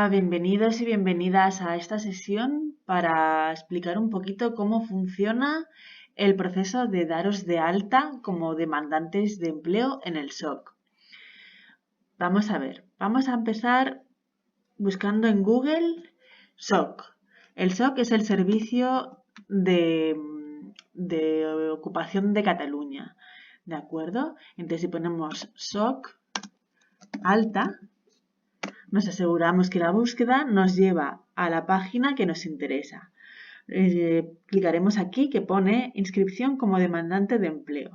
Bienvenidos y bienvenidas a esta sesión para explicar un poquito cómo funciona el proceso de daros de alta como demandantes de empleo en el SOC. Vamos a ver, vamos a empezar buscando en Google SOC. El SOC es el Servicio de Ocupación de Cataluña, ¿de acuerdo? Entonces si ponemos SOC alta, nos aseguramos que la búsqueda nos lleva a la página que nos interesa. Clicaremos aquí que pone inscripción como demandante de empleo.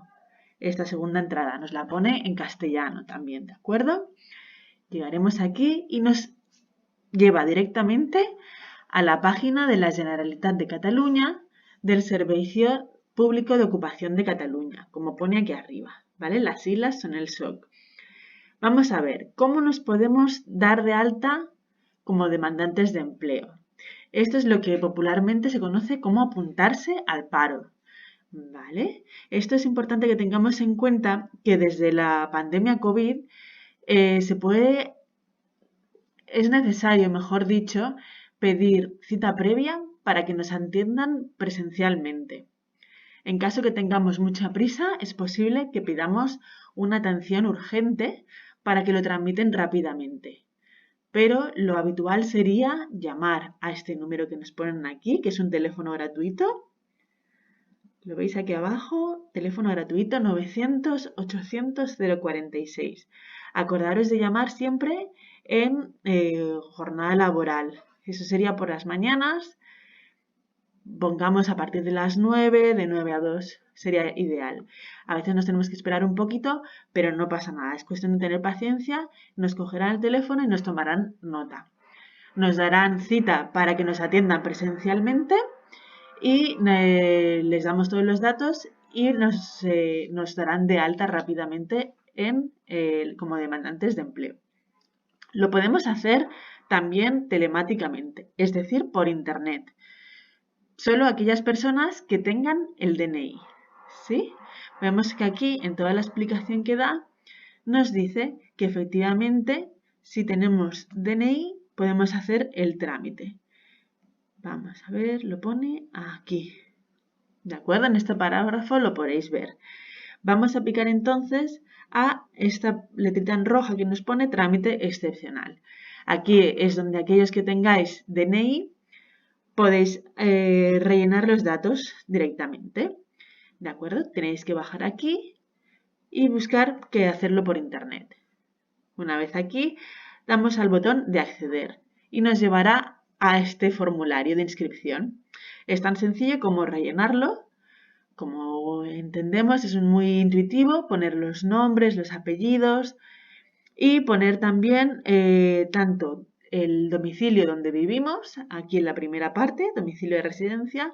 Esta segunda entrada nos la pone en castellano también, ¿de acuerdo? Llegaremos aquí y nos lleva directamente a la página de la Generalitat de Cataluña del Servicio Público de Ocupación de Cataluña, como pone aquí arriba, ¿vale? Las siglas son el SOC. Vamos a ver, ¿cómo nos podemos dar de alta como demandantes de empleo? Esto es lo que popularmente se conoce como apuntarse al paro, ¿vale? Esto es importante que tengamos en cuenta que desde la pandemia COVID es necesario, mejor dicho, pedir cita previa para que nos atiendan presencialmente. En caso que tengamos mucha prisa, es posible que pidamos una atención urgente para que lo tramiten rápidamente. Pero lo habitual sería llamar a este número que nos ponen aquí, que es un teléfono gratuito. Lo veis aquí abajo, teléfono gratuito 900-800-046. Acordaros de llamar siempre en jornada laboral. Eso sería por las mañanas. Pongamos a partir de las 9, de 9 a 2 sería ideal. A veces nos tenemos que esperar un poquito, pero no pasa nada. Es cuestión de tener paciencia, nos cogerán el teléfono y nos tomarán nota. Nos darán cita para que nos atiendan presencialmente y les damos todos los datos y nos darán de alta rápidamente como demandantes de empleo. Lo podemos hacer también telemáticamente, es decir, por internet. Solo aquellas personas que tengan el DNI, ¿sí? Vemos que aquí, en toda la explicación que da, nos dice que efectivamente, si tenemos DNI, podemos hacer el trámite. Vamos a ver, lo pone aquí. ¿De acuerdo? En este parágrafo lo podéis ver. Vamos a picar entonces a esta letrita en roja que nos pone trámite excepcional. Aquí es donde aquellos que tengáis DNI podéis rellenar los datos directamente, ¿de acuerdo? Tenéis que bajar aquí y buscar que hacerlo por internet. Una vez aquí, damos al botón de acceder y nos llevará a este formulario de inscripción. Es tan sencillo como rellenarlo. Como entendemos, es muy intuitivo poner los nombres, los apellidos y poner también tanto el domicilio donde vivimos, aquí en la primera parte, domicilio de residencia,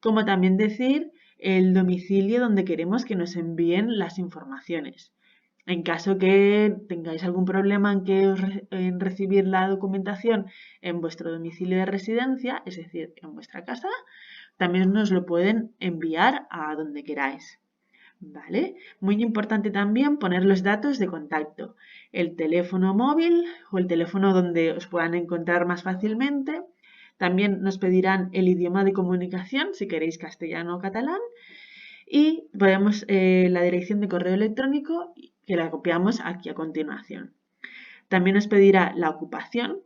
como también decir el domicilio donde queremos que nos envíen las informaciones. En caso que tengáis algún problema en recibir la documentación en vuestro domicilio de residencia, es decir, en vuestra casa, también nos lo pueden enviar a donde queráis. ¿Vale? Muy importante también poner los datos de contacto, el teléfono móvil o el teléfono donde os puedan encontrar más fácilmente. También nos pedirán el idioma de comunicación, si queréis castellano o catalán, y ponemos la dirección de correo electrónico que la copiamos aquí a continuación. También nos pedirá la ocupación,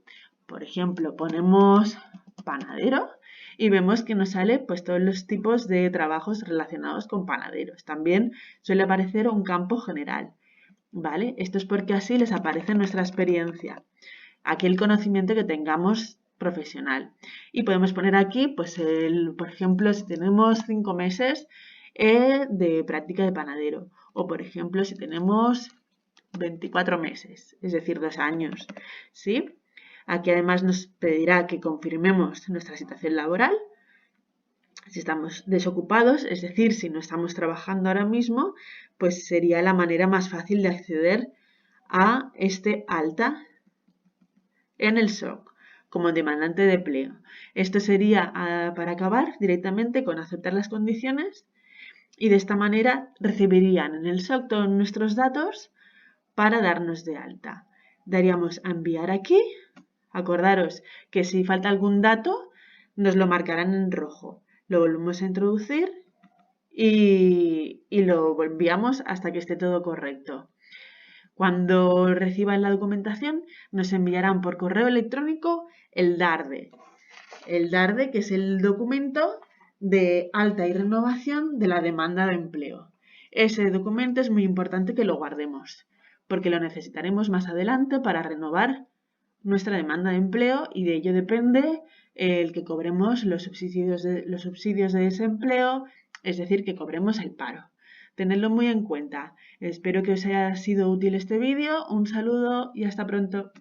por ejemplo, ponemos panadero y vemos que nos sale pues todos los tipos de trabajos relacionados con panaderos. También suele aparecer un campo general, ¿vale? Esto es porque así les aparece nuestra experiencia, aquel conocimiento que tengamos profesional. Y podemos poner aquí, pues, por ejemplo, si tenemos 5 meses de práctica de panadero o, por ejemplo, si tenemos 24 meses, es decir, 2 años, ¿sí? Aquí además nos pedirá que confirmemos nuestra situación laboral, si estamos desocupados, es decir, si no estamos trabajando ahora mismo, pues sería la manera más fácil de acceder a este alta en el SOC como demandante de empleo. Esto sería para acabar directamente con aceptar las condiciones y de esta manera recibirían en el SOC todos nuestros datos para darnos de alta. Daríamos a enviar aquí, Acordaros que si falta algún dato, nos lo marcarán en rojo. Lo volvemos a introducir y lo enviamos hasta que esté todo correcto. Cuando reciban la documentación, nos enviarán por correo electrónico el DARDE. El DARDE, que es el documento de alta y renovación de la demanda de empleo. Ese documento es muy importante que lo guardemos, porque lo necesitaremos más adelante para renovar nuestra demanda de empleo y de ello depende el que cobremos los subsidios de desempleo, es decir, que cobremos el paro. Tenedlo muy en cuenta. Espero que os haya sido útil este vídeo. Un saludo y hasta pronto.